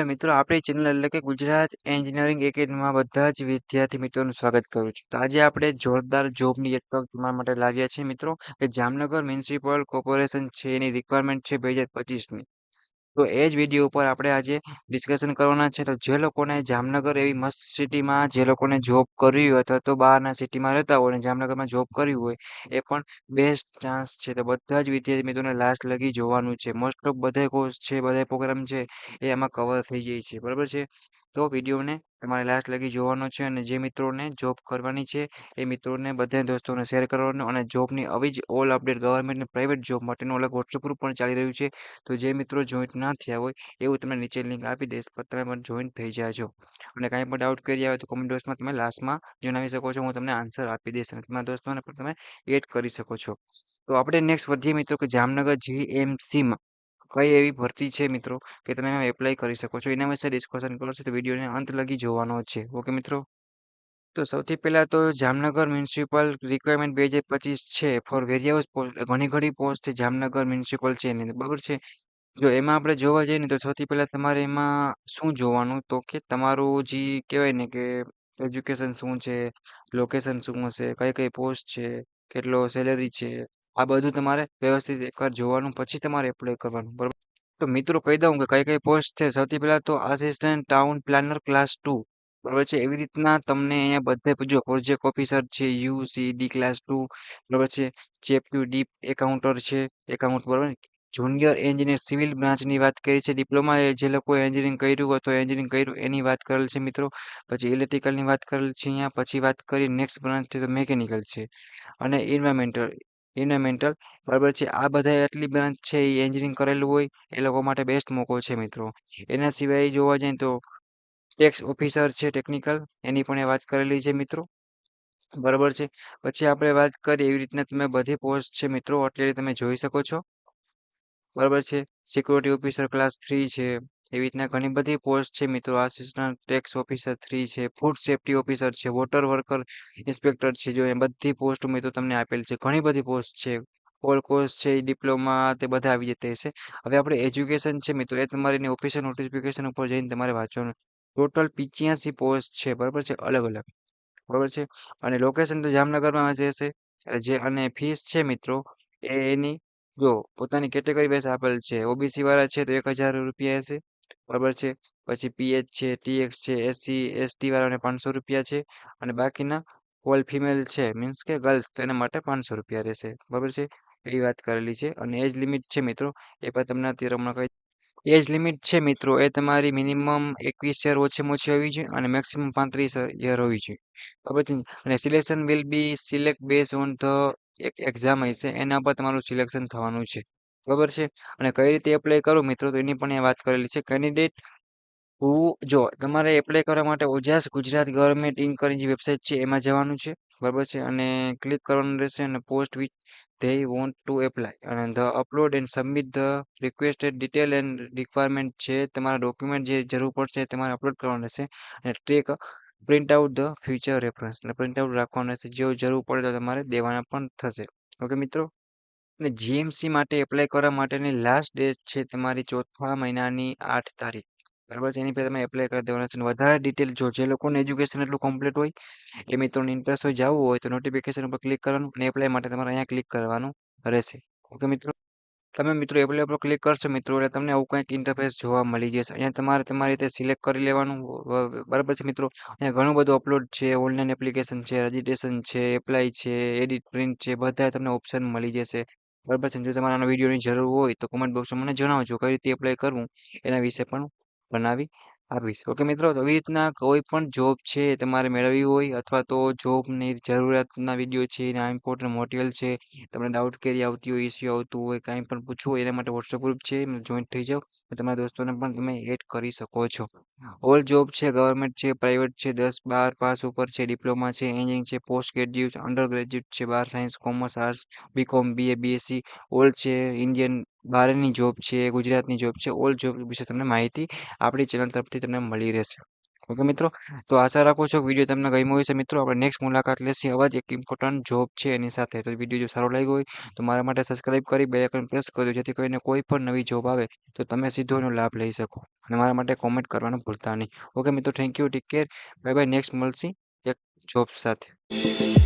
Hello મિત્રો, આપણી channel એટલે કે ગુજરાત એન્જિનિયરિંગ એકેડમીમાં બધા જ વિદ્યાર્થી મિત્રોનું સ્વાગત કરું છું. તો આજે આપણે જોરદાર જોબની એક તક તમારા માટે લાવ્યા છીએ મિત્રો, કે જામનગર મ્યુનિસિપલ કોર્પોરેશન છે એની રિક્વાયરમેન્ટ છે 2025ની. તો એ જ વિડીયો ઉપર આપણે આજે ડિસ્કશન કરવાના છે. તો જે લોકોને જામનગર એવી મસ્ત સિટીમાં જે લોકોને જોબ કરવી હોય અથવા તો બહારના સિટીમાં રહેતા હોય અને જામનગરમાં જોબ કરવી હોય એ પણ બેસ્ટ ચાન્સ છે. તો બધા જ વિદ્યાર્થી મિત્રોને લાસ્ટ લગી જોવાનું છે. મોસ્ટ ઓફ બધા કોર્સ છે, બધા પ્રોગ્રામ છે એ એમાં કવર થઈ જાય છે, બરાબર છે. તો વિડીયોને તમારે લાસ્ટ લગી જોવાનો છે અને જે મિત્રોને જોબ કરવાની છે એ મિત્રોને બધા દોસ્તોને શેર કરવાનો. અને જોબની આવી જ ઓલ અપડેટ ગવર્મેન્ટ અને પ્રાઇવેટ જોબ માટેનું અલગ વોટ્સઅપ ગ્રુપ પણ ચાલી રહ્યું છે. તો જે મિત્રો જોઈન્ટ ના થયા હોય એવું તમને નીચે લિંક આપી દઈશ, પણ તમે પણ જોઈન્ટ થઈ જાજો. અને કાંઈ પણ ડાઉટ કરી આવે તો કોમેન્ટ બોક્સમાં તમે લાસ્ટમાં જણાવી શકો છો, હું તમને આન્સર આપી દઈશ અને તમારા દોસ્તોને પણ તમે એડ કરી શકો છો. તો આપણે નેક્સ્ટ વધીએ મિત્રો, કે જામનગર જીએમસીમાં કઈ એવી ભરતી છે મિત્રો કે તમે એમાં એપ્લાય કરી શકો છો, એના વિશે ડિસ્કશન કરશો. તો વિડીયોને અંત લગી જોવાનો છે. ઓકે મિત્રો. તો સૌથી પહેલા તો જામનગર મ્યુનિસિપલ રિક્વાયરમેન્ટ 2025 છે ફોર વેરિયસ પોસ્ટ. ઘણી ઘણી પોસ્ટ છે જામનગર મ્યુનિસિપલ છે એની અંદર, બરાબર છે. જો એમાં આપણે જોવા જઈએ ને તો સૌથી પહેલા તમારે એમાં શું જોવાનું, તો કે તમારું જે કહેવાય ને કે એજ્યુકેશન શું છે, લોકેશન શું હશે, કઈ કઈ પોસ્ટ છે, કેટલો સેલેરી છે, આ બધું તમારે વ્યવસ્થિત એકવાર જોવાનું, પછી તમારે એપ્લાય કરવાનું, બરાબર. તો મિત્રો કહી દઉં કે કઈ કઈ પોસ્ટ છે. સૌથી પહેલા તો આસિસ્ટન્ટ ટાઉન પ્લાનર ક્લાસ 2, બરાબર છે. એવી રીતના તમને અહીંયા બધે જો પ્રોજેક્ટ ઓફિસર છે UCD ક્લાસ 2, બરાબર છે. ચેપ્યુ ડીપ એકાઉન્ટર છે, એકાઉન્ટ, બરાબર. જુનિયર એન્જિનિયર સિવિલ બ્રાન્ચની વાત કરી છે. ડિપ્લોમા એ જે લોકો એન્જિનિયરિંગ કર્યું હોય તો એન્જિનિયરિંગ કર્યું એની વાત કરેલ છે મિત્રો. પછી ઇલેક્ટ્રિકલની વાત કરેલ છે અહીંયા. પછી વાત કરી નેક્સ્ટ બ્રાન્ચ છે તો મેકેનિકલ છે. અને ઇન્વાયરમેન્ટલ, બરાબર છે. આ બધા એટલી બ્રાન્ચ છે એ એન્જિનિયરિંગ કરેલું હોય એ લોકો માટે બેસ્ટ મોકો છે મિત્રો. એના સિવાય જોવા જઈએ તો ટેક્સ ઓફિસર છે ટેકનિકલ, એની પણ એ વાત કરેલી છે મિત્રો, બરાબર છે. પછી આપણે વાત કરીએ એવી રીતના તમે બધી પોસ્ટ છે મિત્રો અત્યારે તમે જોઈ શકો છો, બરાબર છે. સિક્યુરિટી ઓફિસર ક્લાસ 3 છે. એવી રીતના ઘણી બધી પોસ્ટ છે મિત્રો. આસિસ્ટન્ટ ટેક્સ ઓફિસર 3 છે, ફૂડ સેફ્ટી ઓફિસર છે, વોટર વર્કર ઇન્સ્પેક્ટર છે. જો એ બધી પોસ્ટ મિત્રો તમને આપેલ છે. ઘણી બધી પોસ્ટ છે. ઓલ કોર્સ છે, ડિપ્લોમા, તે બધા આવી જતા હશે. હવે આપણે એજ્યુકેશન છે મિત્રો, એ તમારી ઓફિશિયલ નોટિફિકેશન ઉપર જઈને તમારે વાંચવાનું. ટોટલ 85 પોસ્ટ છે, બરાબર છે, અલગ અલગ, બરાબર છે. અને લોકેશન તો જામનગરમાં જ હશે. જે અને ફીસ છે મિત્રો એની જો પોતાની કેટેગરી બેઝ આપેલ છે. ઓબીસી વાળા છે તો 1000 રૂપિયા હશે, બરાબર છે. પછી પીએચ છે, ટીએક્સ છે, SC ST વાળાને 500 રૂપિયા છે. અને બાકીના ઓલ ફિમેલ છે મીન્સ કે ગર્લ્સ, તો એના માટે 500 રૂપિયા રહેશે, બરાબર છે. એવી વાત કરેલી છે. અને એજ લિમિટ છે મિત્રો એ પણ તમને અત્યારે હમણાં કહી. એજ લિમિટ છે મિત્રો એ તમારી મિનિમમ 21 યર ઓછામાં ઓછી હોવી જોઈએ અને મેક્સિમમ 35 યર હોવી જોઈએ, બરાબર છે. અને selection will be select base on the એક એક્ઝામ હશે એના પર તમારું સિલેક્શન થવાનું છે, બરાબર છે. અને કઈ રીતે એપ્લાય કરું મિત્રો, તો એની પણ એ વાત કરેલી છે. કેન્ડિડેટ જો તમારે એપ્લાય કરવા માટે ઓજાસ ગુજરાત ગવર્મેન્ટ ઇન કરીને જે વેબસાઇટ છે એમાં જવાનું છે, બરાબર છે. અને ક્લિક કરવાનું રહેશે અને post which they want to apply અને the upload and submit the requested detail and requirement છે. તમારા ડોક્યુમેન્ટ જે જરૂર પડશે એ તમારે અપલોડ કરવાનું રહેશે. અને take print out the future reference, એટલે પ્રિન્ટ આઉટ રાખવાનું રહેશે. જેવું જરૂર પડે તો તમારે દેવાના પણ થશે. ઓકે મિત્રો. અને જીએમસી માટે એપ્લાય કરવા માટેની લાસ્ટ ડેટ છે તમારી ચોથા મહિનાની 8 તારીખ, બરાબર છે. એની પહેલા તમે એપ્લાય કરી દેવાના છે. અને વધારે ડિટેલ જો જે લોકોને એજ્યુકેશન એટલું કમ્પ્લીટ હોય એ મિત્રોને ઇન્ટરેસ્ટ હોય જવું હોય તો નોટિફિકેશન ઉપર ક્લિક કરવાનું અને એપ્લાય માટે તમારે અહીંયા ક્લિક કરવાનું રહેશે. ઓકે મિત્રો. તમે મિત્રો એપ્લાય ઉપર ક્લિક કરશો મિત્રો એટલે તમને આવું કંઈક ઇન્ટરફેસ જોવા મળી જશે. અહીંયા તમારે તમારી રીતે સિલેક્ટ કરી લેવાનું, બરાબર છે મિત્રો. અહીંયા ઘણું બધું અપલોડ છે, ઓનલાઈન એપ્લિકેશન છે, રજીસ્ટ્રેશન છે, એપ્લાય છે, એડિટ પ્રિન્ટ છે, બધા તમને ઓપ્શન મળી જશે, બરાબર છે. જો તમારે આના વિડીયોની જરૂર હોય તો કોમેન્ટ બોક્સમાં મને જણાવજો કઈ રીતે એપ્લાય કરવું એના વિશે પણ બનાવી આપીશ. ઓકે મિત્રો. તો આવી રીતના કોઈ પણ જોબ છે એ તમારે મેળવવી હોય અથવા તો જોબની જરૂરિયાતના વિડીયો છે, એના ઇમ્પોર્ટન્ટ મટીરિયલ છે, તમને ડાઉટ કેરી આવતી હોય, ઇસ્યુ આવતું હોય, કાંઈ પણ પૂછવું હોય એના માટે વોટ્સઅપ ગ્રુપ છે, જોઈન્ટ થઈ જાઓ. તમારા દોસ્તોને પણ તમે એડ કરી શકો છો. ઓલ જોબ છે, ગવર્મેન્ટ છે, પ્રાઇવેટ છે, 10-12 પાસ ઉપર છે, ડિપ્લોમા છે, એન્જિનિયરિંગ છે, પોસ્ટ ગ્રેજ્યુએટ, અંડર ગ્રેજ્યુએટ છે, 12 science, commerce, arts, BCom, BA, BSc all છે. ઇન્ડિયન બહારની જોબ છે, ગુજરાતની જોબ છે, ઓલ જોબ વિશે તમને માહિતી આપણી ચેનલ તરફથી તમને મળી રહેશે. ઓકે મિત્રો. તો આશા રાખું છું કે વિડીયો તમને ગમ્યો હશે મિત્રો. આપણે નેક્સ્ટ મુલાકાત લેશે આવા જ એક ઇમ્પોર્ટન્ટ જોબ છે એની સાથે. તો વિડીયો જો સારો લાગ્યો હોય તો મારા માટે સબસ્ક્રાઇબ કરી બેલ આઇકન પ્રેસ કરજો, જેથી કરીને કોઈ પણ નવી જોબ આવે તો તમે સીધો એનો લાભ લઈ શકો. અને મારા માટે કોમેન્ટ કરવાનું ભૂલતા નહીં. ઓકે મિત્રો, thank you, take care, bye bye. Next મળશે એક જોબ સાથે.